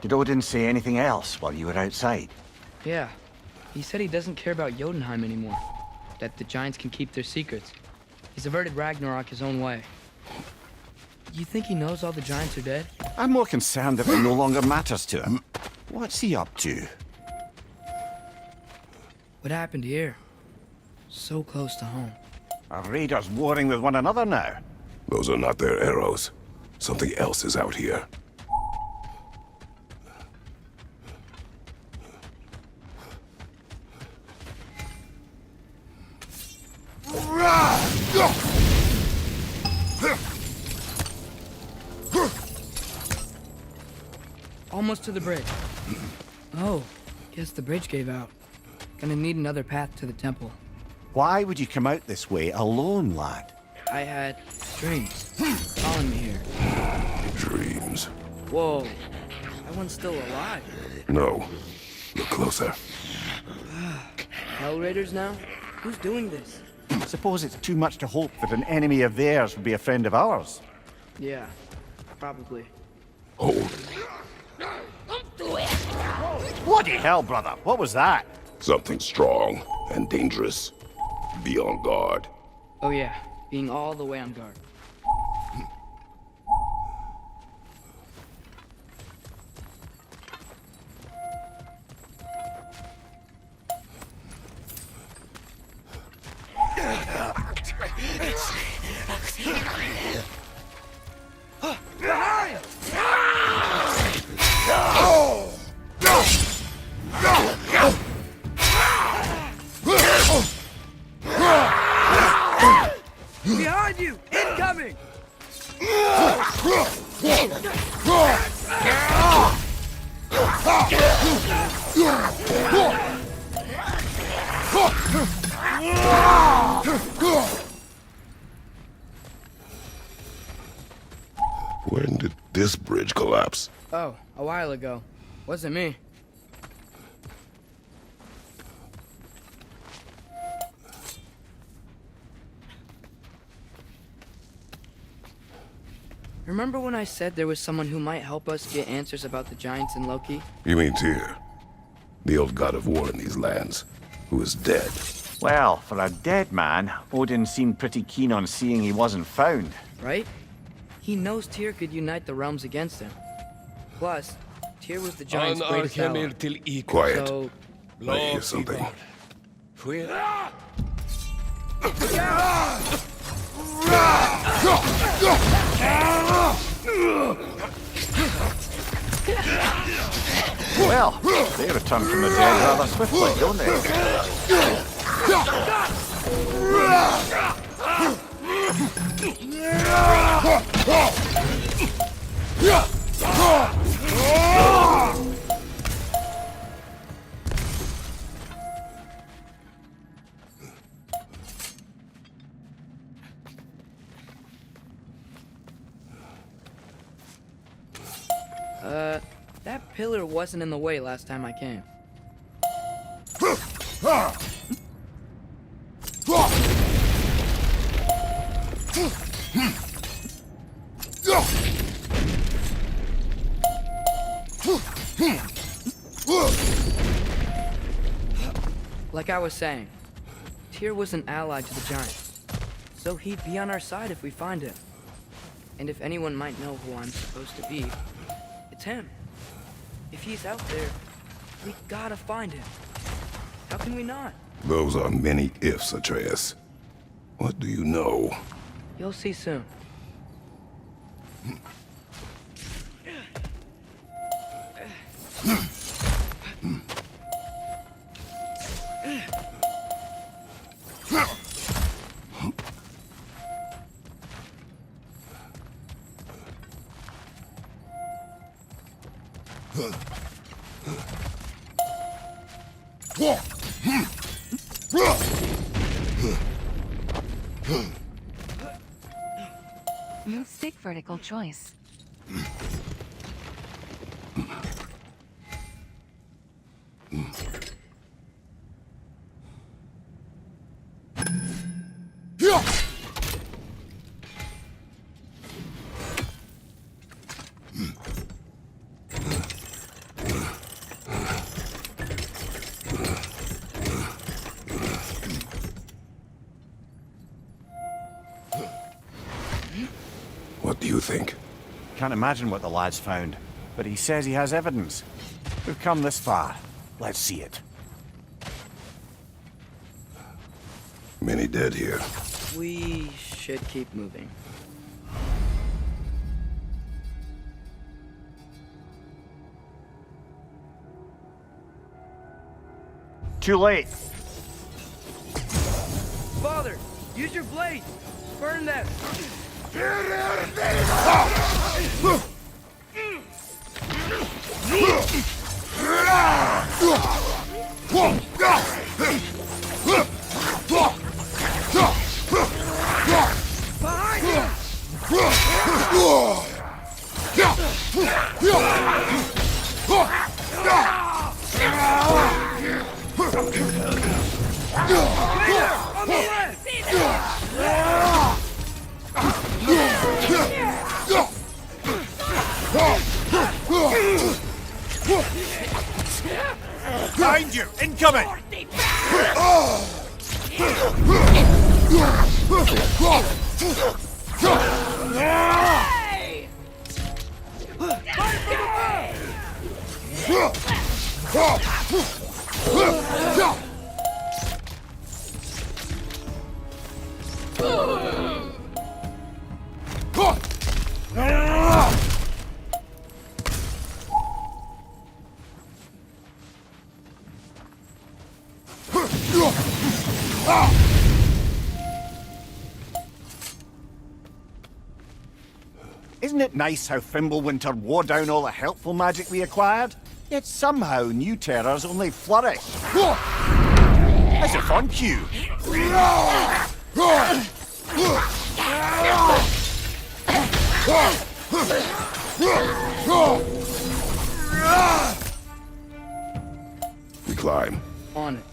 Did Odin say anything else while you were outside? Yeah. He said he doesn't care about Jotunheim anymore. That the giants can keep their secrets. He's averted Ragnarok his own way. You think he knows all the giants are dead? I'm more concerned that it no longer matters to him. What's he up to? What happened here? So close to home. Are raiders warring with one another now? Those are not their arrows. Something else is out here. Almost to the bridge. Oh, guess the bridge gave out. Gonna need another path to the temple. Why would you come out this way alone, lad? I had dreams calling me here. Dreams. Whoa, that one's still alive. No. Look closer. Hell Raiders now? Who's doing this? Suppose it's too much to hope that an enemy of theirs would be a friend of ours. Yeah, probably. Hold. Bloody hell, brother. What was that? Something strong and dangerous. Be on guard. Oh yeah, being all the way on guard. Behind you! Incoming! When did this bridge collapse? Oh, a while ago. Wasn't me. Remember when I said there was someone who might help us get answers about the giants and Loki? You mean Tyr? The old god of war in these lands, who is dead. Well, for a dead man, Odin seemed pretty keen on seeing he wasn't found. Right? He knows Tyr could unite the realms against him. Plus, Tyr was the giants' greatest ally. Quiet. So, I hear something. Well, they return from the dead rather swiftly, don't they? That pillar wasn't in the way last time I came. Like I was saying, Tyr was an ally to the giants, so he'd be on our side if we find him. And if anyone might know who I'm supposed to be, it's him. If he's out there, we gotta find him. How can we not? Those are many ifs, Atreus. What do you know? You'll see soon. Stick vertical choice. do you think? Can't imagine what the lad's found, but he says he has evidence. We've come this far. Let's see it. Many dead here. We should keep moving. Too late. Father, use your blade! Burn them! Behind you! Incoming! Isn't it nice how Fimbulwinter wore down all the helpful magic we acquired? Yet somehow new terrors only flourish. As if on cue. We climb. On it.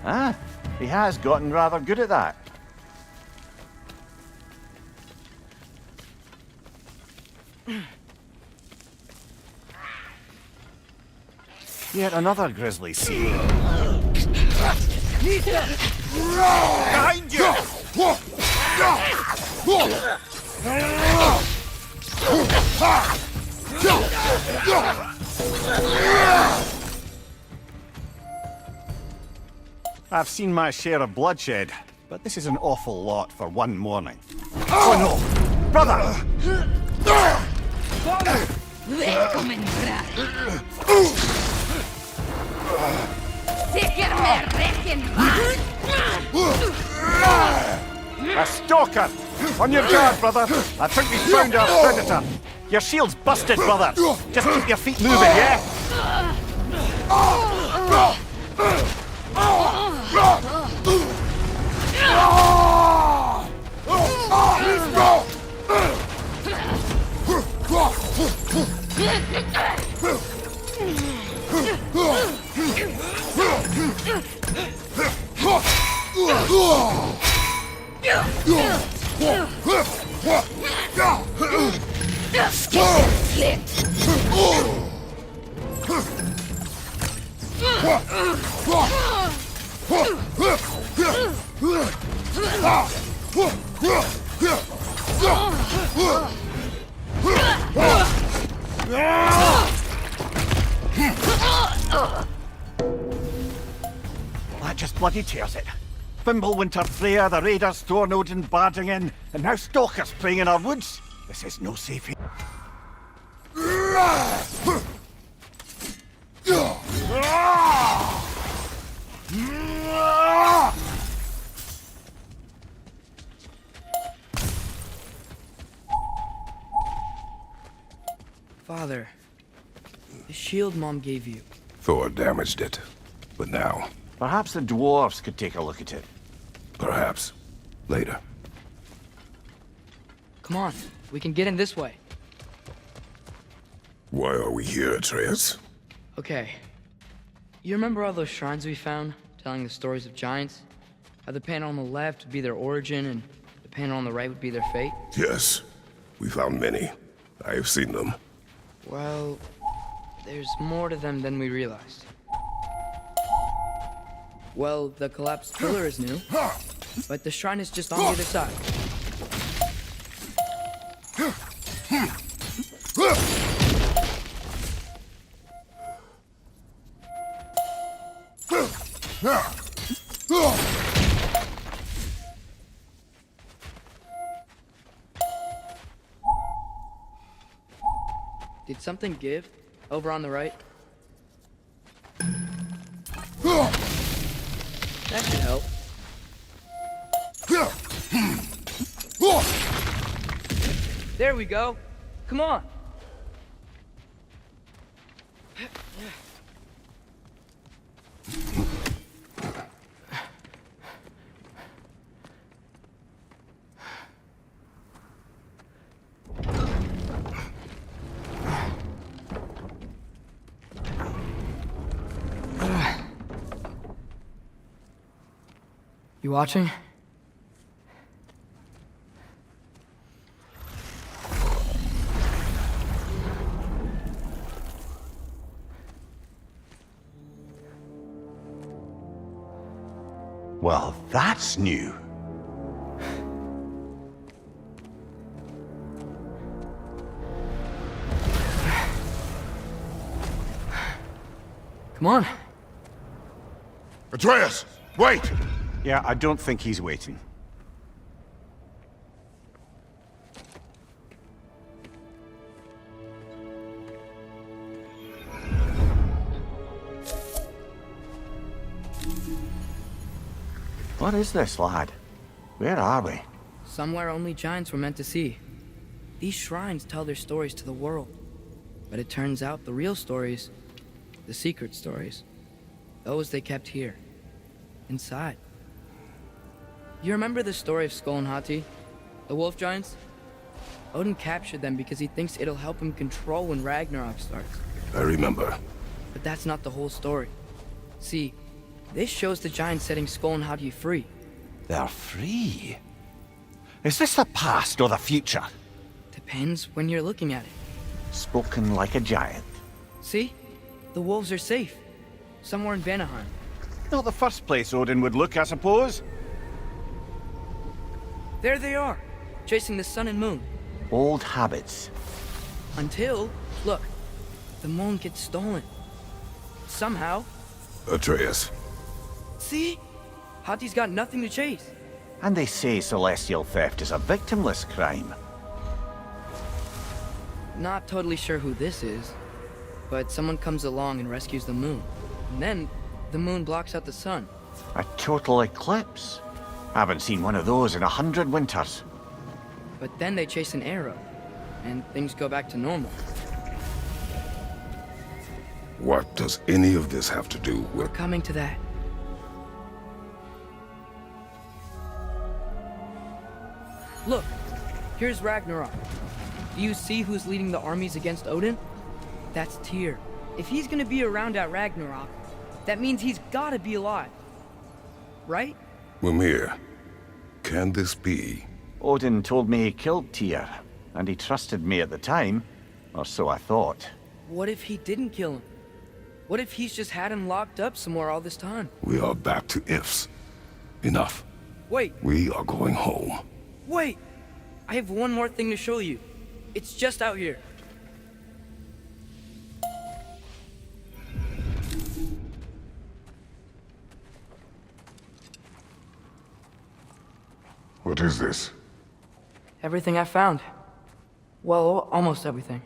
Ah, he has gotten rather good at that. Yet another grisly scene. Behind you! I've seen my share of bloodshed, but this is an awful lot for one morning. Oh no! Brother! Välkommen fram! Säker med räcken, va? A stalker! On your guard, brother! I think we found our predator! Your shield's busted, brother! Just keep your feet moving, yeah? That just bloody tears it. Fimbulwinter, Freya, the raiders, Thornodin barging in, and now stalkers playing in our woods. This is no safe here. Father, the shield Mom gave you. Thor damaged it. But now, Perhaps the dwarves could take a look at it. perhaps, later. Come on, we can get in this way. Why are we here, Atreus? Okay. You remember all those shrines we found, telling the stories of giants? How the panel on the left would be their origin, and the panel on the right would be their fate? Yes, we found many. I have seen them. Well, there's more to them than we realized. Well, the collapsed pillar is new. but the shrine is just on the other side. Did something give? Over on the right? That should help. There we go. Come on. You watching? Well, that's new. Come on. Atreus, wait! Yeah, I don't think he's waiting. What is this, lad? Where are we? Somewhere only giants were meant to see. These shrines tell their stories to the world. But it turns out the real stories, the secret stories, those they kept here, inside. You remember the story of Skull and Hati, the wolf giants? Odin captured them because he thinks it'll help him control when Ragnarok starts. I remember. But that's not the whole story. See, this shows the giants setting Skull and Hati free. They're free. Is this the past or the future? Depends when you're looking at it. Spoken like a giant. See? The wolves are safe. Somewhere in Vanaheim. Not the first place Odin would look, I suppose. There they are, chasing the sun and moon. Old habits. Until, look, the moon gets stolen. Somehow. Atreus. See? Hati's got nothing to chase. And they say celestial theft is a victimless crime. Not totally sure who this is, but someone comes along and rescues the moon. And then, the moon blocks out the sun. A total eclipse. Haven't seen one of those in 100 winters. But then they chase an arrow, and things go back to normal. What does any of this have to do We're with... coming to that. Look, here's Ragnarok. Do you see who's leading the armies against Odin? That's Tyr. If he's gonna be around at Ragnarok, that means he's gotta be alive. Right? Mimir, can this be? Odin told me he killed Tyr, and he trusted me at the time, or so I thought. What if he didn't kill him? What if he's just had him locked up somewhere all this time? We are back to ifs. Enough. Wait, We are going home. wait! I have one more thing to show you. It's just out here. What is this? Everything I found. Well, almost everything.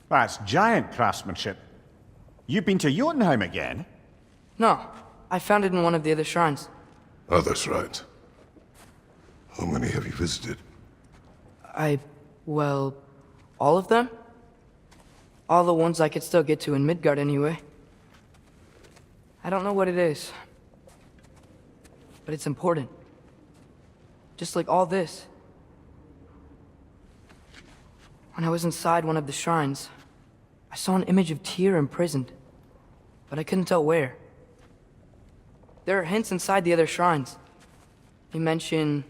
That's giant craftsmanship. You've been to Jotunheim again? No, I found it in one of the other shrines. Other shrines. How many have you visited? Well, all of them? All the ones I could still get to in Midgard anyway. I don't know what it is. But it's important. Just like all this. When I was inside one of the shrines, I saw an image of Tyr imprisoned. But I couldn't tell where. There are hints inside the other shrines. They mention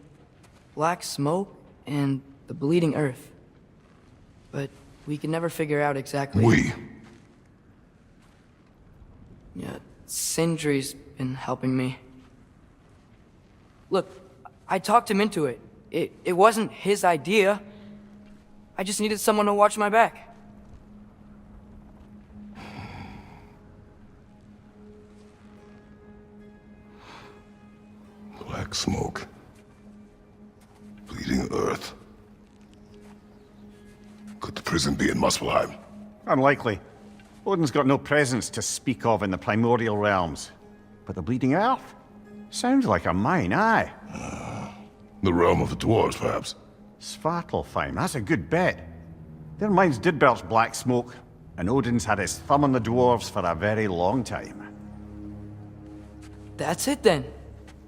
black smoke and the bleeding earth. But we can never figure out exactly... We. Yeah, Sindri's been helping me. Look, I talked him into it. It wasn't his idea. I just needed someone to watch my back. Black smoke. Bleeding earth. Could the prison be in Muspelheim? Unlikely. Odin's got no presence to speak of in the primordial realms. But the Bleeding Earth? Sounds like a mine, aye. The realm of the dwarves, perhaps? Svartalfheim, that's a good bet. Their mines did belch black smoke, and Odin's had his thumb on the dwarves for a very long time. That's it then.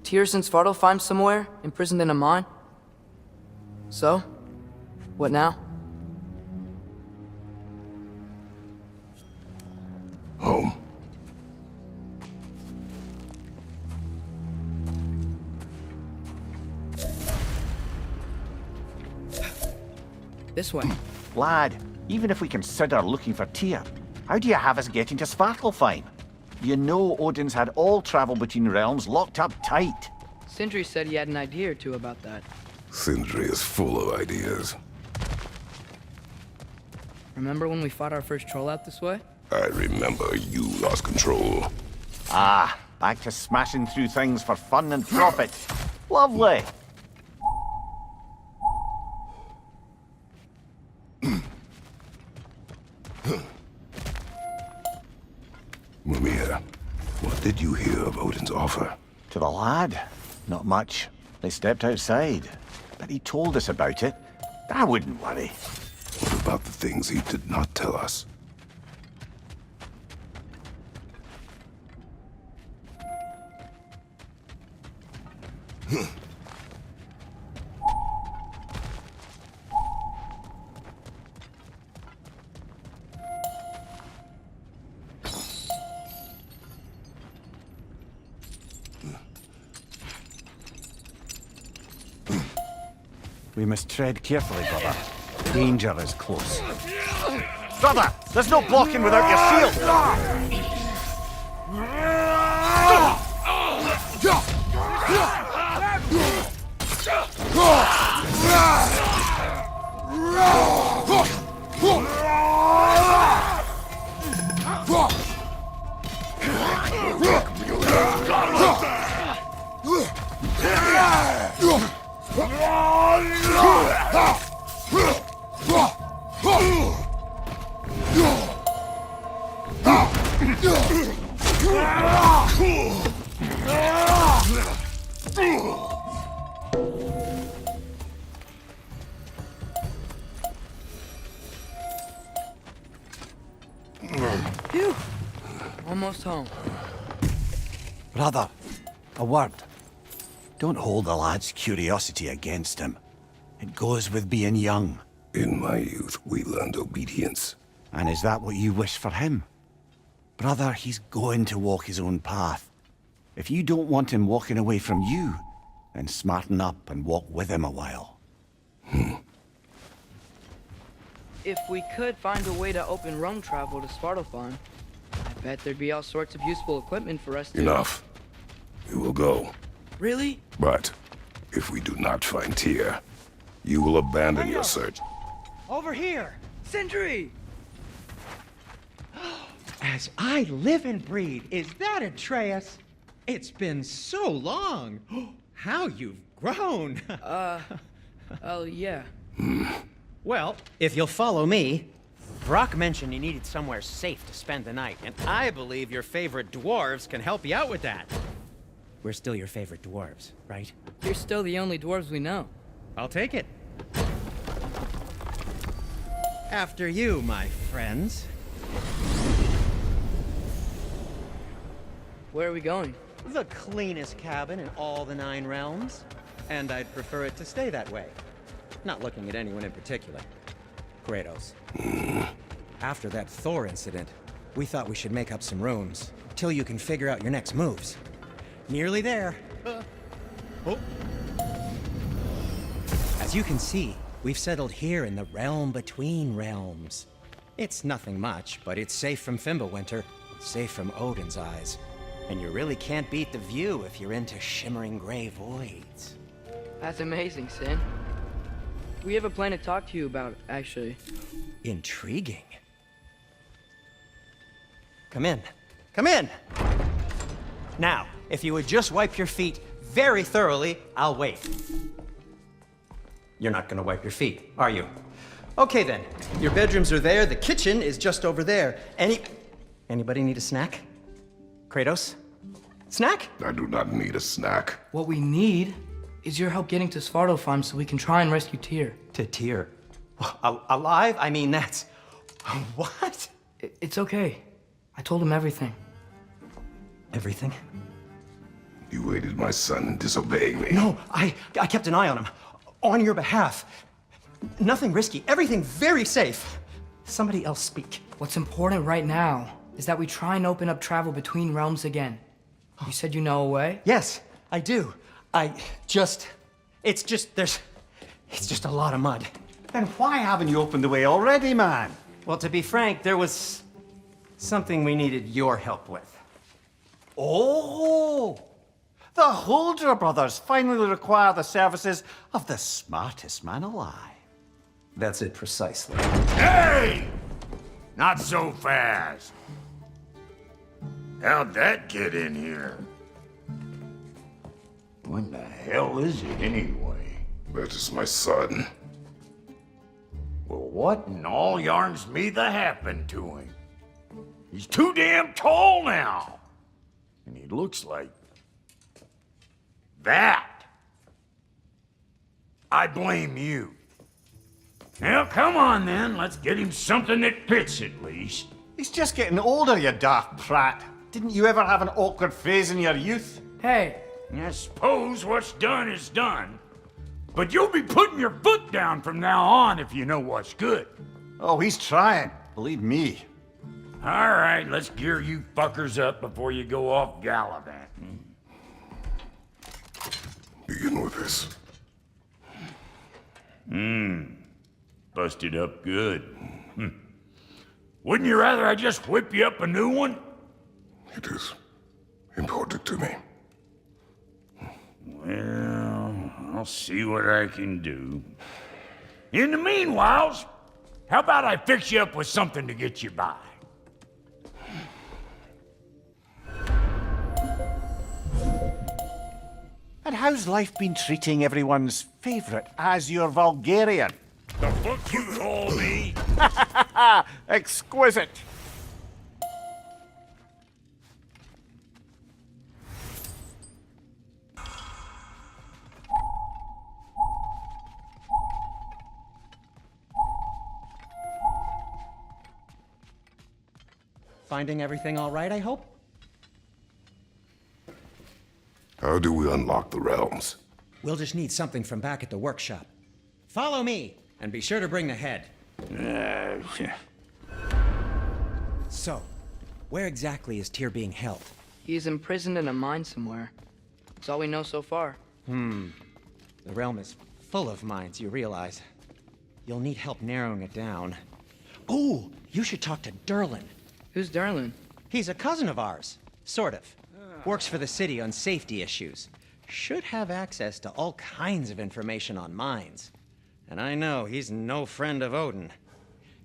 Tyr's in Svartalfheim somewhere, imprisoned in a mine. So, what now? Home. This way. Lad, even if we consider looking for Tyr, how do you have us getting to Svartalfheim? You know Odin's had all travel between realms locked up tight. Sindri said he had an idea or two about that. Sindri is full of ideas. Remember when we fought our first troll out this way? I remember you lost control. Ah, back to smashing through things for fun and profit. Lovely. Mimir, what did you hear of Odin's offer? To the lad? Not much. They stepped outside. But he told us about it. I wouldn't worry. What about the things he did not tell us? We must tread carefully, brother. Danger is close. Brother, there's no blocking without your shield! Phew! Almost home. Brother, a word. Don't hold the lad's curiosity against him. It goes with being young. In my youth, we learned obedience. And is that what you wish for him? Brother, he's going to walk his own path. If you don't want him walking away from you, then smarten up and walk with him a while. If we could find a way to open roam travel to Svartalfheim, I bet there'd be all sorts of useful equipment for us to... Enough. We will go. Really? But if we do not find Tyr, you will abandon your search. Over here! Sindri! As I live and breathe, is that Atreus? It's been so long! How you've grown! Oh, yeah. Well, if you'll follow me, Brock mentioned you needed somewhere safe to spend the night, and I believe your favorite dwarves can help you out with that. We're still your favorite dwarves, right? You're still the only dwarves we know. I'll take it. After you, my friends. Where are we going? The cleanest cabin in all the 9 realms. And I'd prefer it to stay that way. Not looking at anyone in particular. Kratos. After that Thor incident, we thought we should make up some rooms, till you can figure out your next moves. Nearly there. Oh. As you can see, We've settled here in the realm between realms. It's nothing much, but it's safe from Fimbulwinter, safe from Odin's eyes. And you really can't beat the view if you're into shimmering gray voids. That's amazing, Sin. We have a plan to talk to you about, actually. Intriguing. Come in. Come in! Now, if you would just wipe your feet very thoroughly, I'll wait. You're not gonna wipe your feet, are you? Okay then. Your bedrooms are there, the kitchen is just over there. Anybody need a snack? Kratos? Snack? I do not need a snack. What we need is your help getting to Svartalfheim so we can try and rescue Tyr. To Tyr. Alive? I mean, that's... What? It's okay. I told him everything. Everything? You aided my son in disobeying me. No, I kept an eye on him. On your behalf. Nothing risky. Everything very safe. Somebody else speak. What's important right now is that we try and open up travel between realms again. You said you know a way? Yes, I do. It's just a lot of mud. Then why haven't you opened the way already, man? Well, to be frank, there was something we needed your help with. Oh! The Holder brothers finally require the services of the smartest man alive. That's it precisely. Hey! Not so fast. How'd that get in here? When the hell is it anyway? That is my son. Well, what in all yarns me that happened to him? He's too damn tall now. And he looks like that. I blame you. Now, come on then. Let's get him something that fits at least. He's just getting older, you daft prat. Didn't you ever have an awkward phase in your youth? Hey, I suppose what's done is done. But you'll be putting your foot down from now on if you know what's good. Oh, he's trying. Believe me. All right, let's gear you fuckers up before you go off gallivanting. Begin with this. Busted up good. Wouldn't you rather I just whip you up a new one? It is important to me. Well, I'll see what I can do. In the meanwhile, how about I fix you up with something to get you by? And how's life been treating everyone's favorite Azure Vulgarian? The fuck you call me? Exquisite. Finding everything all right, I hope? How do we unlock the realms? We'll just need something from back at the workshop. Follow me, and be sure to bring the head. So, where exactly is Tyr being held? he's imprisoned in a mine somewhere. That's all we know so far. The realm is full of mines, you realize. You'll need help narrowing it down. Ooh, you should talk to Derlin. Who's Darlin? He's a cousin of ours, sort of. Works for the city on safety issues. Should have access to all kinds of information on mines. And I know he's no friend of Odin.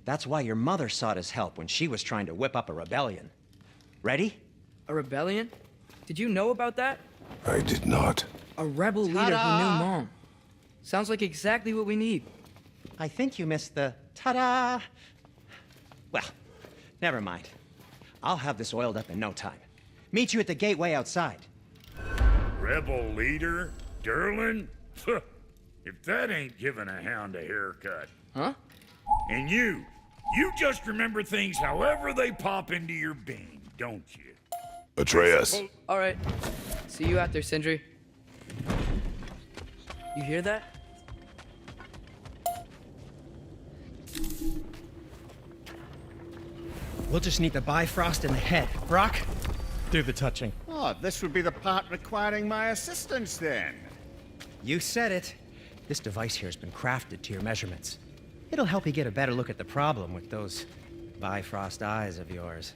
That's why your mother sought his help when she was trying to whip up a rebellion. Ready? A rebellion? Did you know about that? I did not. A rebel leader who knew Mom. Sounds like exactly what we need. I think you missed the ta-da. Well, never mind. I'll have this oiled up in no time. Meet you at the gateway outside. Rebel leader? Derlin? If that ain't giving a hound a haircut. Huh? And you just remember things however they pop into your bean, don't you? Atreus. All right. See you out there, Sindri. You hear that? We'll just need the Bifrost in the head. Brock, do the touching. Oh, this would be the part requiring my assistance then. You said it. This device here has been crafted to your measurements. It'll help you get a better look at the problem with those Bifrost eyes of yours.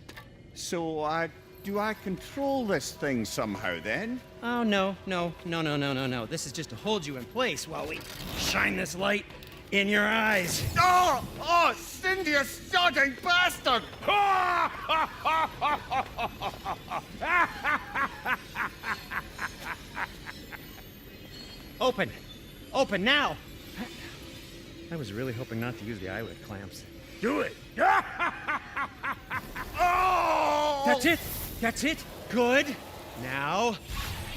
So, do I control this thing somehow then? Oh, no. This is just to hold you in place while we shine this light in your eyes. Oh! Oh, Cindy, you sodding bastard! Open! Open now! I was really hoping not to use the eyelid clamps. Do it! Oh! That's it! That's it! Good! Now,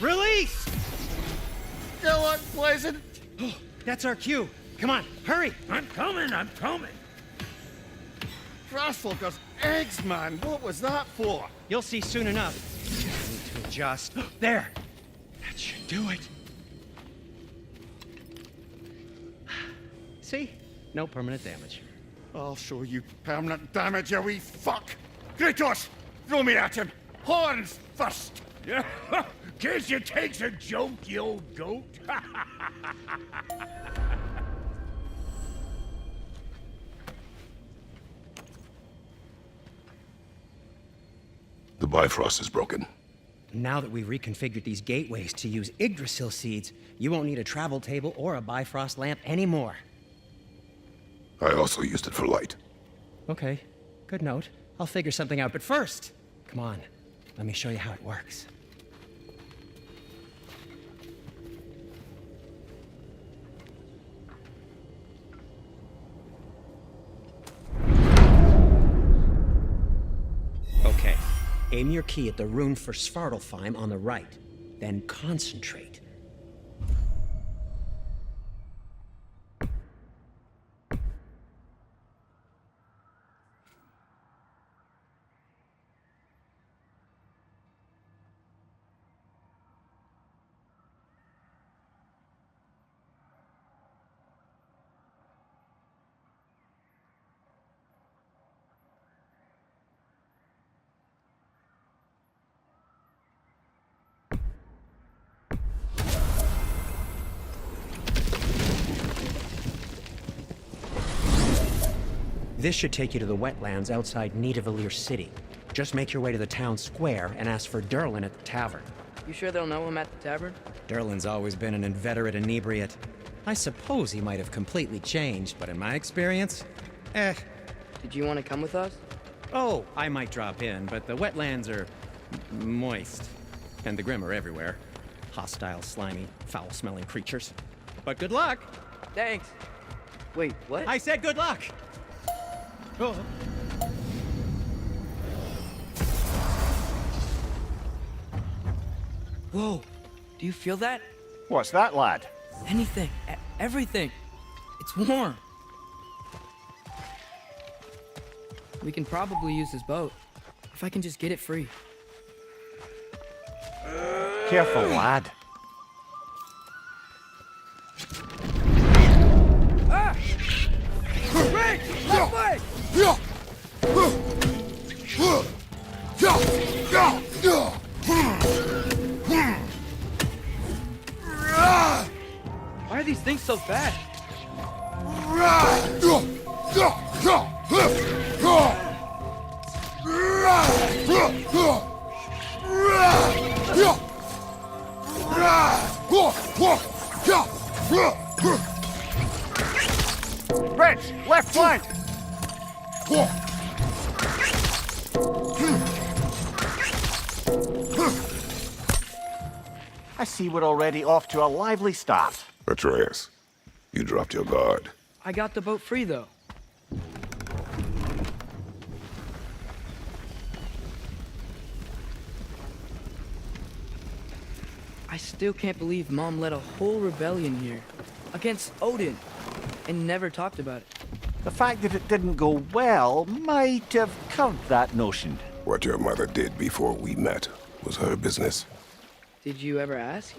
release! Still unpleasant. Oh, that's our cue. Come on, hurry! I'm coming! Grassfalker's eggs, man. What was that for? You'll see soon enough. I need to adjust. There! That should do it. See? No permanent damage. I'll show you permanent damage, you wee fuck! Kratos! Throw me at him! Horns first! Yeah, case you takes a joke, you old goat. The Bifrost is broken. Now that we've reconfigured these gateways to use Yggdrasil seeds, you won't need a travel table or a Bifrost lamp anymore. I also used it for light. Okay, good note. I'll figure something out, but first, come on, let me show you how it works. Okay, aim your key at the rune for Svartalfheim on the right, then concentrate. This should take you to the wetlands outside Nidavellir City. Just make your way to the town square and ask for Derlin at the tavern. You sure they'll know him at the tavern? Derlin's always been an inveterate inebriate. I suppose he might have completely changed, but in my experience, Did you want to come with us? Oh, I might drop in, but the wetlands are moist. And the Grim are everywhere. Hostile, slimy, foul-smelling creatures. But good luck! Thanks. Wait, what? I said good luck! Oh. Whoa, do you feel that? What's that, lad? Anything, everything. It's warm. We can probably use this boat, if I can just get it free. Careful, lad. Ah! Rick! Left leg! Why are these things so fast? Rich, left flank! I see we're already off to a lively start. Atreus, you dropped your guard. I got the boat free, though. I still can't believe Mom led a whole rebellion here against Odin and never talked about it. The fact that it didn't go well might have curbed that notion. What your mother did before we met was her business. Did you ever ask?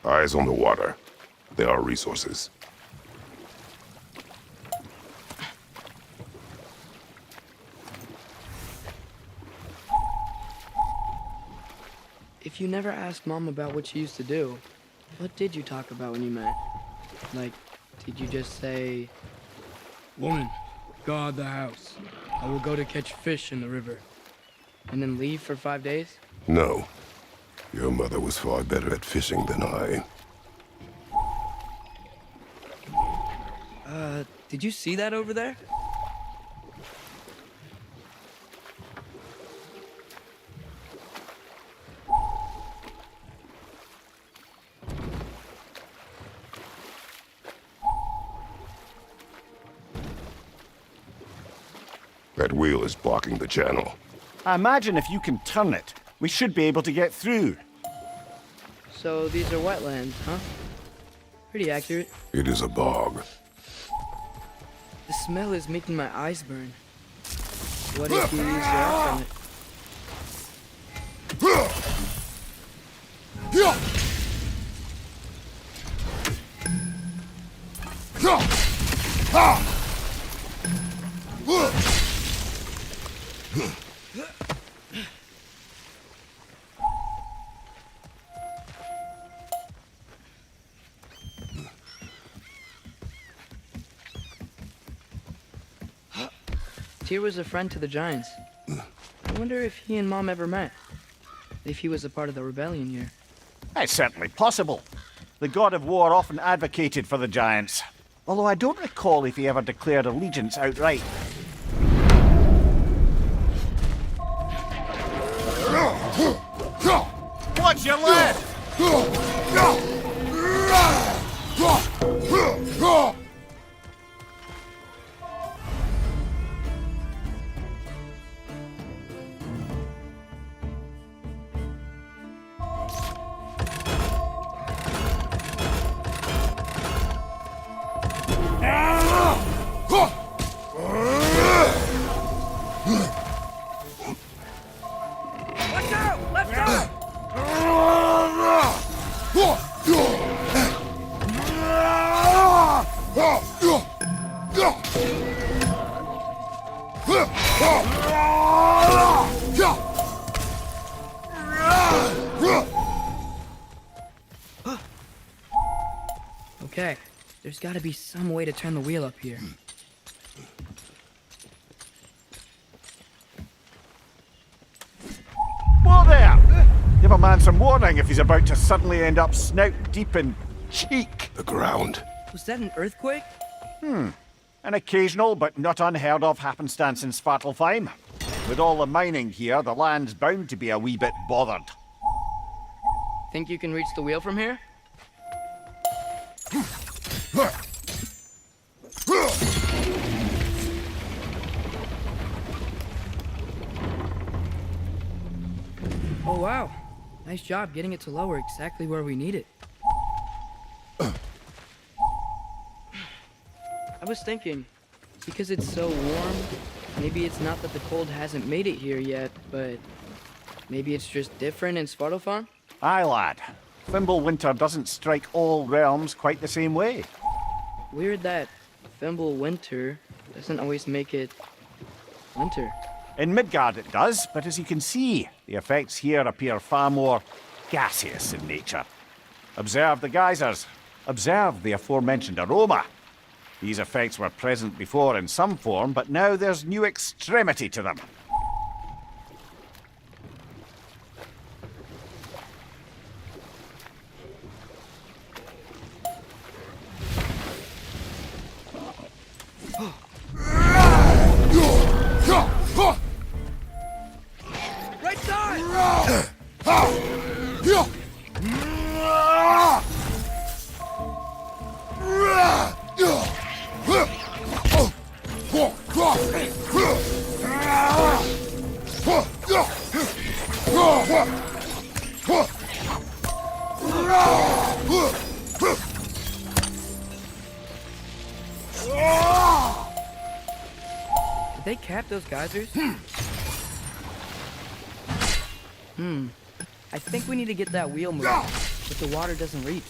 Eyes on the water. There are resources. If you never asked Mom about what she used to do, What did you talk about when you met? Like, did you just say... Woman, guard the house. I will go to catch fish in the river. and then leave for 5 days? No. Your mother was far better at fishing than I. Did you see that over there? That wheel is blocking the channel. I imagine if you can turn it, we should be able to get through. So these are wetlands, huh? Pretty accurate. It is a bog. The smell is making my eyes burn. What if you use your axe on it? Tyr was a friend to the Giants. I wonder if he and Mom ever met. If he was a part of the rebellion here. It's certainly possible. The god of war often advocated for the Giants. Although I don't recall if he ever declared allegiance outright. Watch your left! Watch out! Left side! Okay, there's gotta be some way to turn the wheel up here. Whoa there! Give a man some warning if he's about to suddenly end up snout deep in cheek. The ground. Was that an earthquake? An occasional but not unheard of happenstance in Svartalfheim. With all the mining here, the land's bound to be a wee bit bothered. Think you can reach the wheel from here? Oh wow, nice job getting it to lower exactly where we need it. I was thinking, because it's so warm, maybe it's not that the cold hasn't made it here yet, but maybe it's just different in Svartalfheim? Aye, lad. Fimbulwinter doesn't strike all realms quite the same way. Weird that Fimbulwinter doesn't always make it winter. In Midgard it does, but as you can see, the effects here appear far more gaseous in nature. Observe the geysers. Observe the aforementioned aroma. These effects were present before in some form, but now there's new extremity to them. Right side! Did they cap those geysers? I think we need to get that wheel moving, but the water doesn't reach.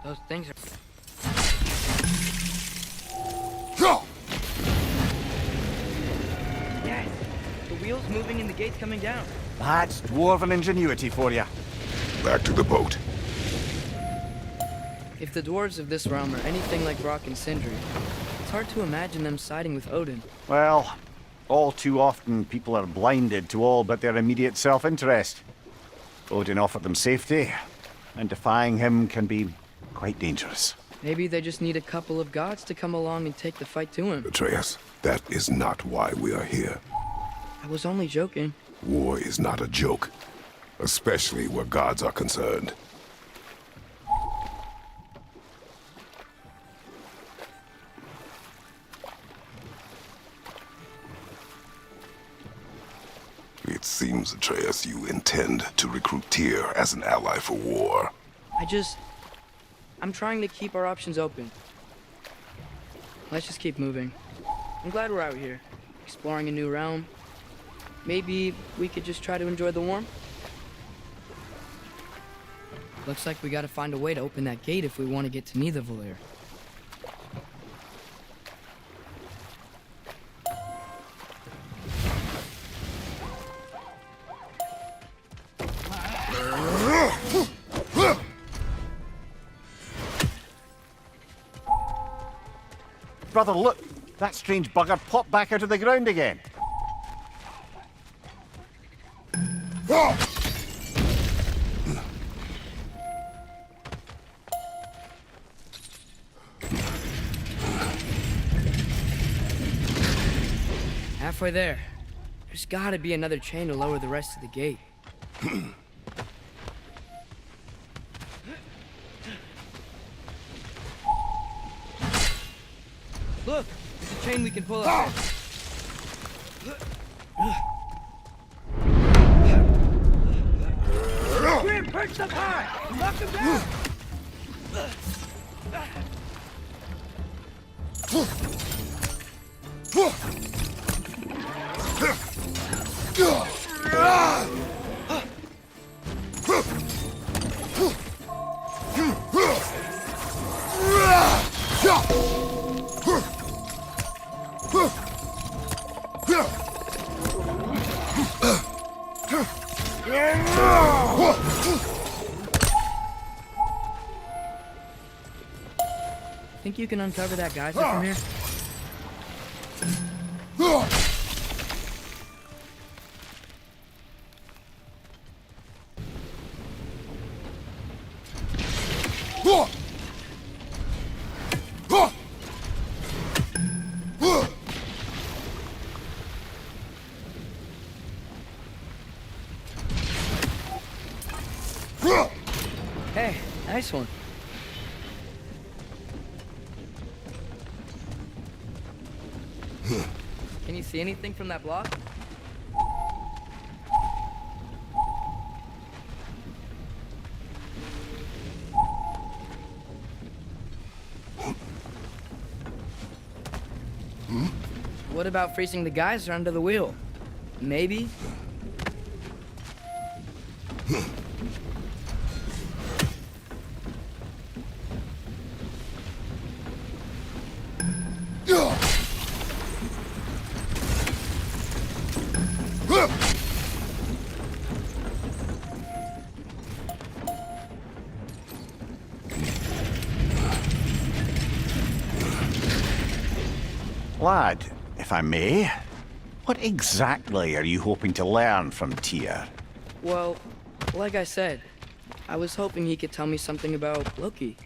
Those things are... Yes! The wheel's moving and the gate's coming down. That's dwarven ingenuity for you. Back to the boat. If the dwarves of this realm are anything like Rock and Sindri, it's hard to imagine them siding with Odin. Well, all too often people are blinded to all but their immediate self-interest. Odin offered them safety, and defying him can be quite dangerous. Maybe they just need a couple of gods to come along and take the fight to him. Atreus, that is not why we are here. I was only joking. War is not a joke, especially where gods are concerned. It seems, Atreus, you intend to recruit Tyr as an ally for war. I'm trying to keep our options open. Let's just keep moving. I'm glad we're out here, exploring a new realm. Maybe we could just try to enjoy the warmth? Looks like we gotta find a way to open that gate if we want to get to Nidavellir. Brother, look! That strange bugger popped back out of the ground again. Halfway there. There's gotta be another chain to lower the rest of the gate. Look! There's a chain we can pull up. Grim, perch up high! Knock him down! Think you can uncover that geyser from here? Hey, nice one. Can you see anything from that block? What about freezing the geyser under the wheel? Maybe? Lad, if I may, what exactly are you hoping to learn from Tyr? Well, like I said, I was hoping he could tell me something about Loki.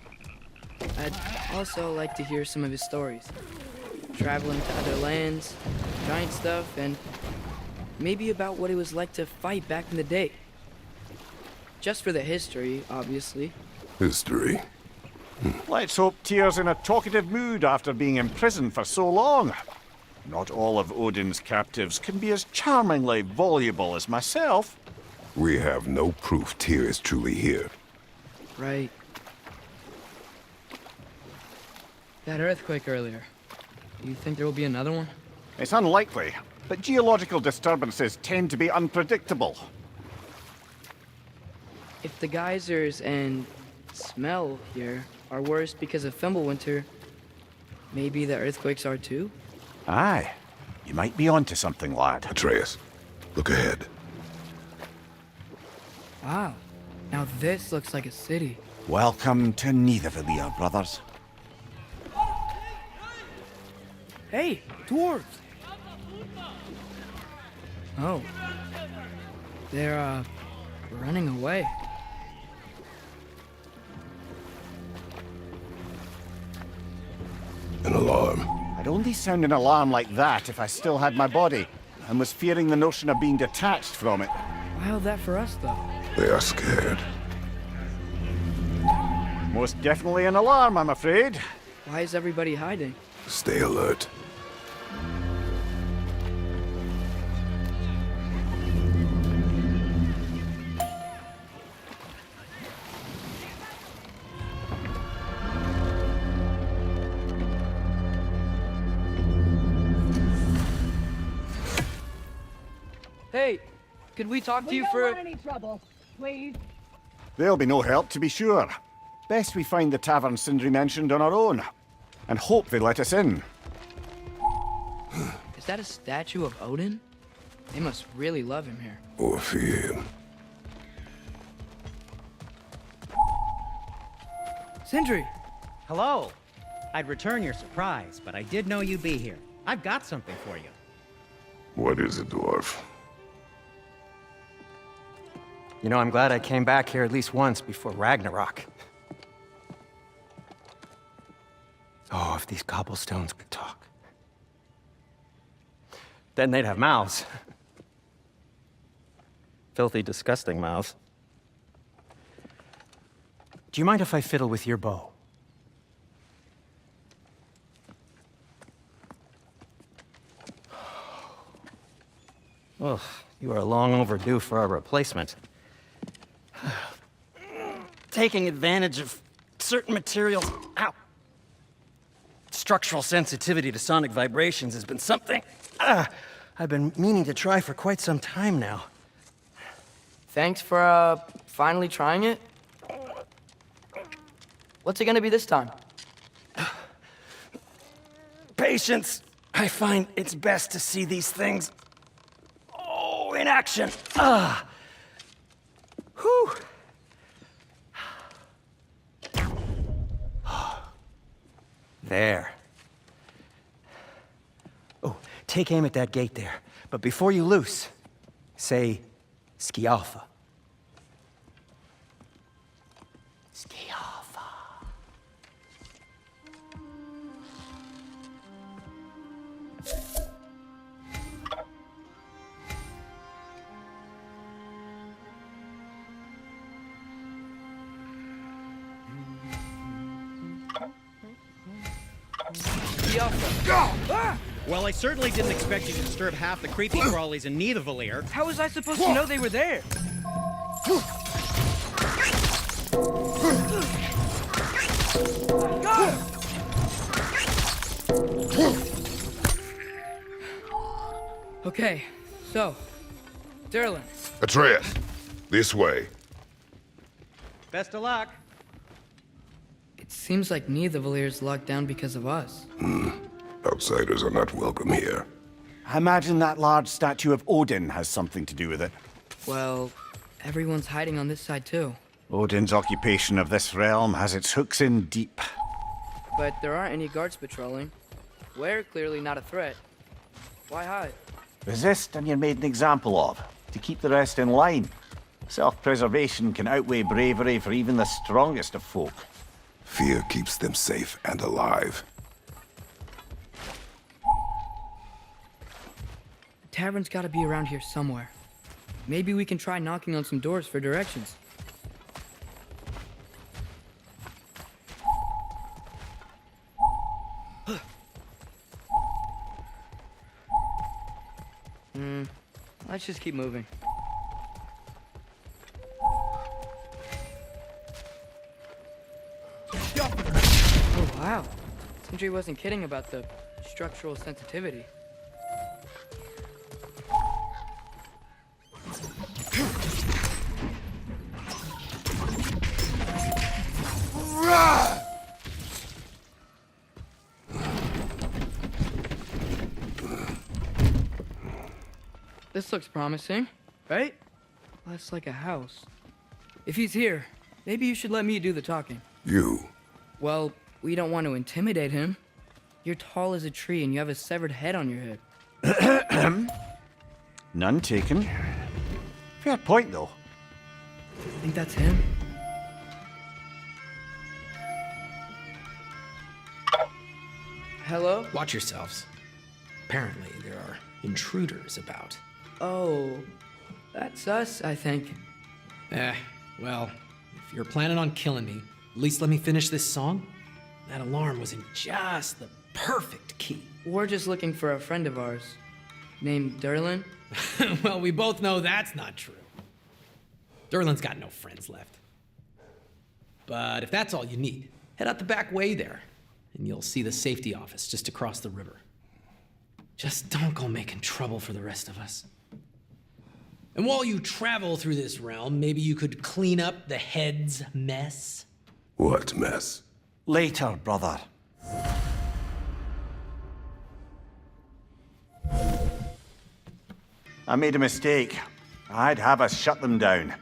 I'd also like to hear some of his stories. Traveling to other lands, giant stuff, and maybe about what it was like to fight back in the day. Just for the history, obviously. History? Let's hope Tyr's in a talkative mood after being imprisoned for so long. Not all of Odin's captives can be as charmingly voluble as myself. We have no proof Tyr is truly here. Right. That earthquake earlier. Do you think there will be another one? It's unlikely, but geological disturbances tend to be unpredictable. If the geysers and smell here are worse because of Fimbulwinter, maybe the earthquakes are too? Aye. You might be onto something, lad. Atreus, look ahead. Wow. Now this looks like a city. Welcome to Nidavellir, brothers. Hey, dwarves! Oh. They're, running away. An alarm. I'd only sound an alarm like that if I still had my body, and was fearing the notion of being detached from it. Why all that for us, though? They are scared. Most definitely an alarm, I'm afraid. Why is everybody hiding? Stay alert. Hey, could we talk to you for any trouble, please. There'll be no help, to be sure. Best we find the tavern Sindri mentioned on our own, and hope they let us in. Is that a statue of Odin? They must really love him here. Or fear him. Sindri! Hello. I'd return your surprise, but I did know you'd be here. I've got something for you. What is it, dwarf? You know, I'm glad I came back here at least once before Ragnarok. Oh, if these cobblestones could talk. Then they'd have mouths. Filthy, disgusting mouths. Do you mind if I fiddle with your bow? Ugh, you are long overdue for a replacement. Taking advantage of certain materials. Ow! Structural sensitivity to sonic vibrations has been something I've been meaning to try for quite some time now. Thanks for, finally trying it. What's it gonna be this time? Patience. I find it's best to see these things, in action. Whew. There. Oh, take aim at that gate there. But before you loose, say, Skialfa. Skialfa. Well, I certainly didn't expect you to disturb half the creepy crawlies in Nidavellir. How was I supposed to know they were there? Okay, so, Derlin. Atreus, this way. Best of luck. It seems like Nidavellir's locked down because of us. Outsiders are not welcome here. I imagine that large statue of Odin has something to do with it. Well, everyone's hiding on this side too. Odin's occupation of this realm has its hooks in deep. But there aren't any guards patrolling. We're clearly not a threat. Why hide? Resist and you're made an example of, to keep the rest in line. Self-preservation can outweigh bravery for even the strongest of folk. Fear keeps them safe and alive. The tavern's gotta be around here somewhere. Maybe we can try knocking on some doors for directions. Let's just keep moving. Oh, wow. Sindri wasn't kidding about the structural sensitivity. This looks promising, right? Less like a house. If he's here, maybe you should let me do the talking. You? Well, we don't want to intimidate him. You're tall as a tree and you have a severed head on your head. None taken. Fair point, though. Think that's him? Hello? Watch yourselves. Apparently, there are intruders about. Oh, that's us, I think. Well, if you're planning on killing me, at least let me finish this song. That alarm was in just the perfect key. We're just looking for a friend of ours named Derlin. Well, we both know that's not true. Derlin's got no friends left. But if that's all you need, head out the back way there, and you'll see the safety office just across the river. Just don't go making trouble for the rest of us. And while you travel through this realm, maybe you could clean up the head's mess? What mess? Later, brother. I made a mistake. I'd have us shut them down.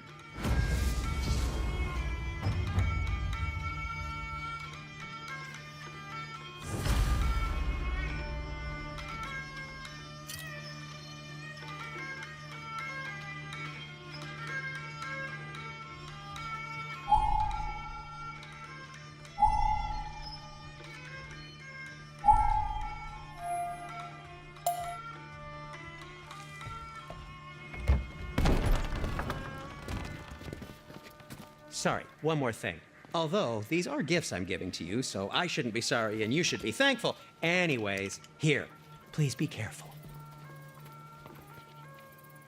Sorry, one more thing. Although, these are gifts I'm giving to you, so I shouldn't be sorry and you should be thankful. Anyways, here, please be careful.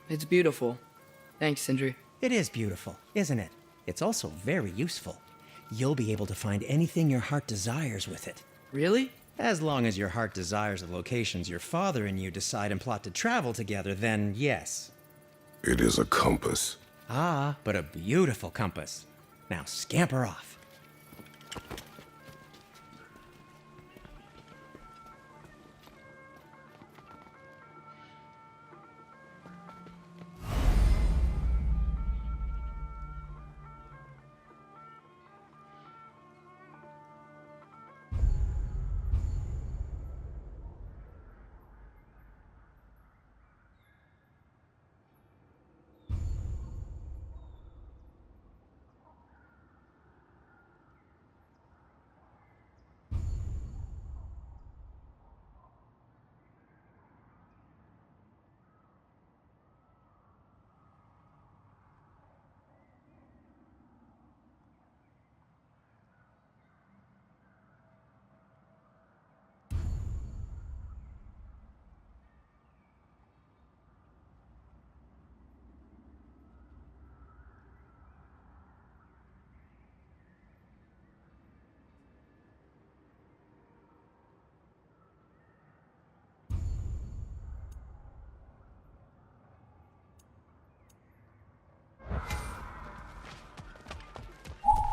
It's beautiful. Thanks, Sindri. It is beautiful, isn't it? It's also very useful. You'll be able to find anything your heart desires with it. Really? As long as your heart desires the locations your father and you decide and plot to travel together, then yes. It is a compass. Ah, but a beautiful compass. Now scamper off.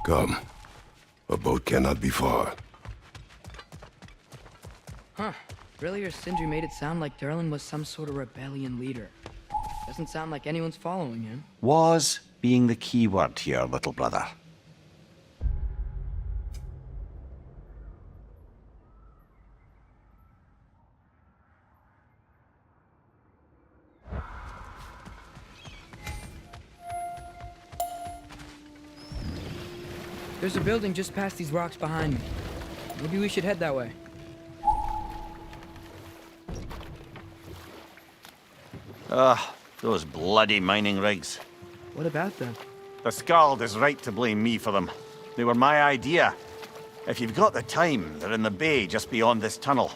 Come. A boat cannot be far. Huh. Earlier, Sindri made it sound like Derlin was some sort of rebellion leader. Doesn't sound like anyone's following him. Was being the key word here, little brother. There's a building just past these rocks behind me. Maybe we should head that way. Those bloody mining rigs. What about them? The Skald is right to blame me for them. They were my idea. If you've got the time, they're in the bay just beyond this tunnel.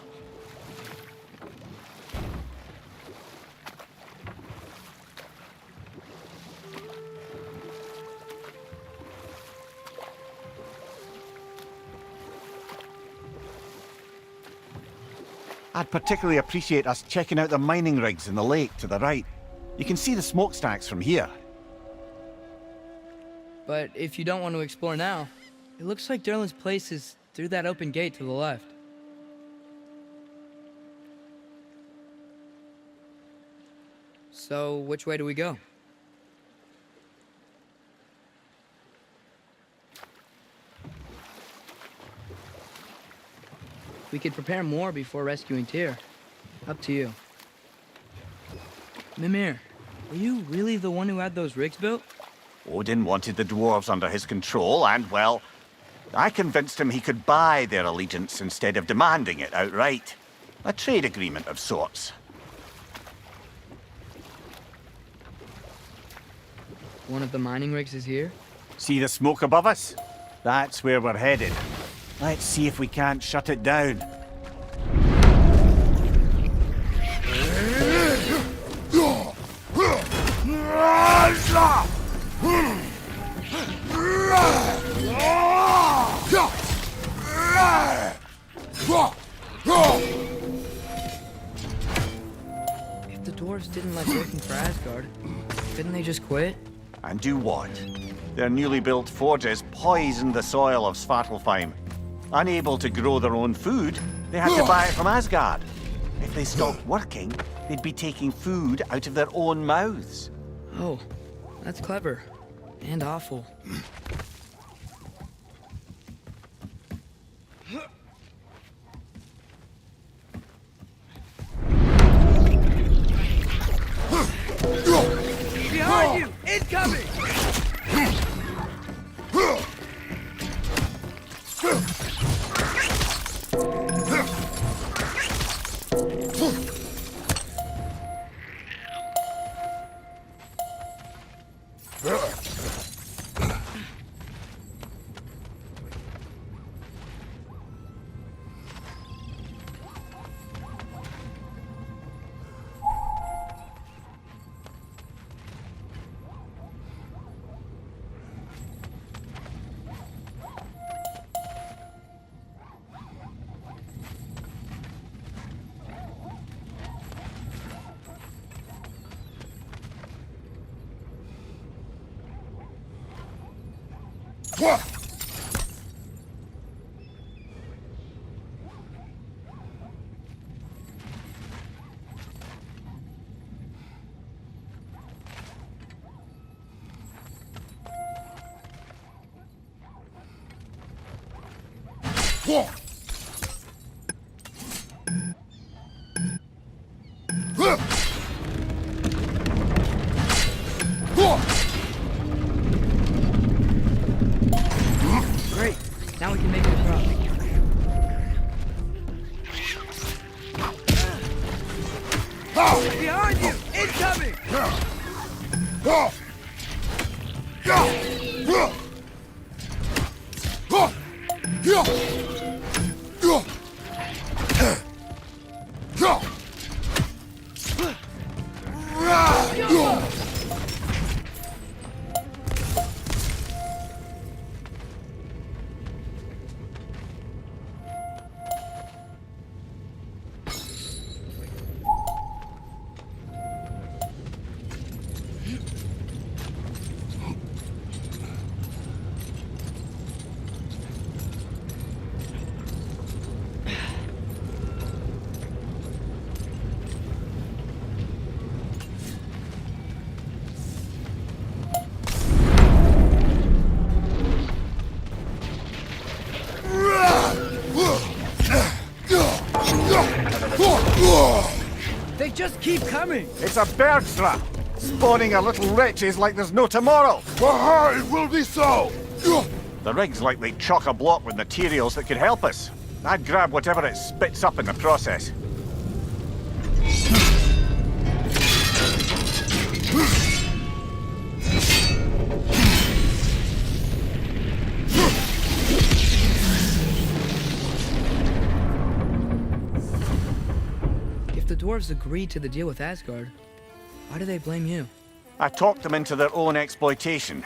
I'd particularly appreciate us checking out the mining rigs in the lake to the right. You can see the smokestacks from here. But if you don't want to explore now, it looks like Derlin's place is through that open gate to the left. So, which way do we go? We could prepare more before rescuing Tyr. Up to you. Mimir, were you really the one who had those rigs built? Odin wanted the dwarves under his control, and, well, I convinced him he could buy their allegiance instead of demanding it outright. A trade agreement of sorts. One of the mining rigs is here? See the smoke above us? That's where we're headed. Let's see if we can't shut it down. If the dwarves didn't like working for Asgard, couldn't they just quit? And do what? Their newly built forges poisoned the soil of Svartalfheim. Unable to grow their own food, they had to buy it from Asgard. If they stopped working, they'd be taking food out of their own mouths. Oh, that's clever. And awful. Behind you! Incoming! Great. Now we can make it across. Behind you! Incoming! They just keep coming! It's a bird trap! Spawning our little wretches like there's no tomorrow! For her, it will be so! The rig's like they chock a block with materials that could help us. I'd grab whatever it spits up in the process. If the dwarves agreed to the deal with Asgard, why do they blame you? I talked them into their own exploitation.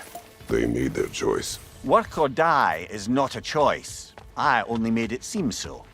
They made their choice. Work or die is not a choice. I only made it seem so.